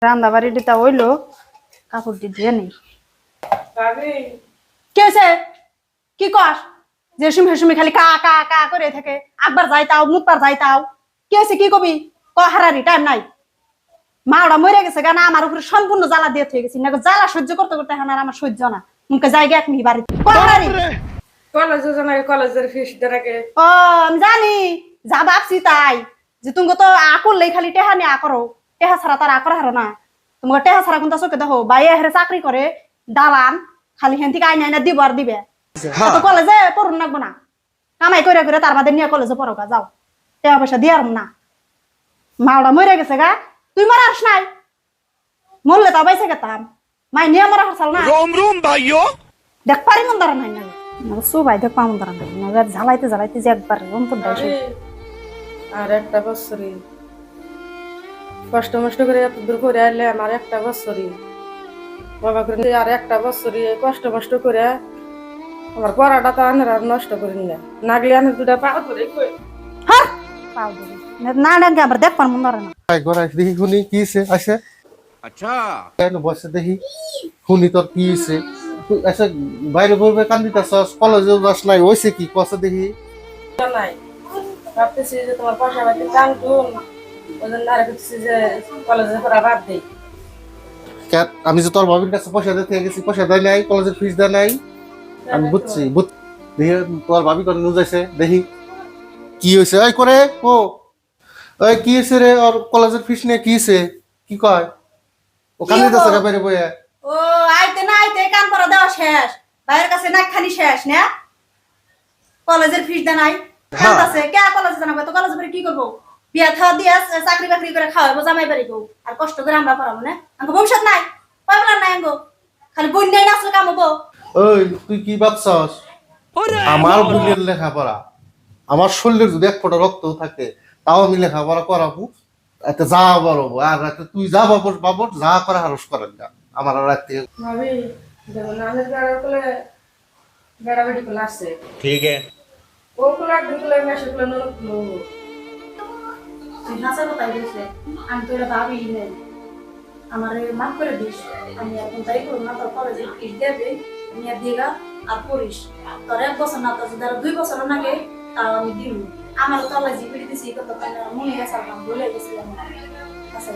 রান্না বাড়িটা হইলো কাপড় দিয়ে নেই কি হয়েছে কি কর যে সুমি খালি কা কা কা করে থাকে একবার যাইতাও মুখবার যাইতাও কি হয়েছে কি কবি ক হারারি টাইম নাই মা ওরা মরে গেছে গান আমার উপরে সম্পূর্ণ জ্বালা দিয়ে থেকে গেছি না জ্বালা সহ্য করতে করতে এখন আর আমার সহ্য না মুখে জায়গা এক নি বাড়িতে ক হারারি কলেজের ফিস দেনাকে ও আমি জানি যা ভাবছি তাই যে তুমি তো আকরলেই খালি টেহা নিয়ে করো টেহা ছাড়া তার আকর হারো না তোমার টেহা ছাড়া কোনটা চোখে দেখো বাইরে হেরে চাকরি করে দালান খালি হেন থেকে আইনা দিব আর দিবে তো কলেজে পড়ুন লাগবো না কামাই করে করে তার বাদে নিয়ে কলেজে পড়ো গা যাও টাকা পয়সা দিয়ে আর না মাওড়া মরে গেছে গা তুই মারা আস নাই মরলে তা বাইসে গেতাম মাই নিয়ে মরা হারছাল না দেখ পারি মন দাঁড়া নাই না সুবাই দেখ পামন দাঁড়া নাই না ঝালাইতে ঝালাইতে যে একবার রন্তর দেয় আর একটা বছরই কষ্ট মষ্ট করে এত দূর করে আইলে আমার একটা বছরই বাবা করে আর একটা বছরই কষ্ট মষ্ট করে আমার পড়াটা তো আনের আর নষ্ট করি না গেলে আনের দুটা পা ধরে হ্যাঁ পাও দিবি না না আবার দেখ পার মন দাঁড়া না দেখি শুনি কি হয়েছে আসে আচ্ছা কেন বসে দেখি শুনি তোর কি হয়েছে তুই আসে বাইরে বলবে কান্দিতাছস কলেজে যাস নাই হয়েছে কি কষ্ট দেখি নাই ভাবতেছি যে তোমার পয়সা পাতি টানটুন ওই জন্য আর করতেছি যে কলেজে পড়া বাদ দেই আমি যে তোর ভাবির কাছে পয়সা দিতে গেছি পয়সা দেয় নাই কলেজের ফিস দেয় নাই আমি বুঝছি দেখি তোর ভাবি করে নুজাইছে দেখি কি হয়েছে ওই করে ও ওই কি হয়েছে রে ওর কলেজের ফিস নিয়ে কি হয়েছে কি কয় ও কান্দিতাছে রে বাইরে বইয়া ও আইতে না আইতে কান পড়া দেওয়া শেষ বাইরের কাছে নাক খানি শেষ না কলেজের ফিস দেয় নাই কান্দাছে কে কলেজে জানাবো তো কলেজে পড়ে কি করবো বিয়া খাওয়া দিয়া চাকরি বাকরি করে খাওয়াবো জামাই বাড়ি গো আর কষ্ট করে আমরা পড়াবো না আমাকে ভবিষ্যৎ নাই পাবলার নাই গো খালি বন্যাই না আসলে কাম হবো ওই তুই কি ভাবছস আমার বোনের লেখাপড়া আমার শরীরের যদি এক ফোঁটা রক্ত থাকে তাও আমি লেখাপড়া করাবো এতে যা বলবো আর এতে তুই যা বাবর যা করা হারস করেন না আমার আর রাত থেকে ভাবি যেমন আনের বেড়া করলে বেড়া বেড়ি করলে আসছে ठीक है ও করলে একদিন করলে মেসে করলে নরক করলো তুই হাসা কথাই বলছে আমি তো এটা ভাবি নেই আমার মাফ করে দিস আমি এখন তাই করবো না তোর কলেজে ফিস দেবে নিয়ে দিগা আর পড়িস তোর 1 বছর না তোর যদি 2 বছর নাগে তাও আমি দিব আমার তো আল্লাহ জিপিড়ি দিছি কত মনে গেছে আমি বলে গেছিলাম আচ্ছা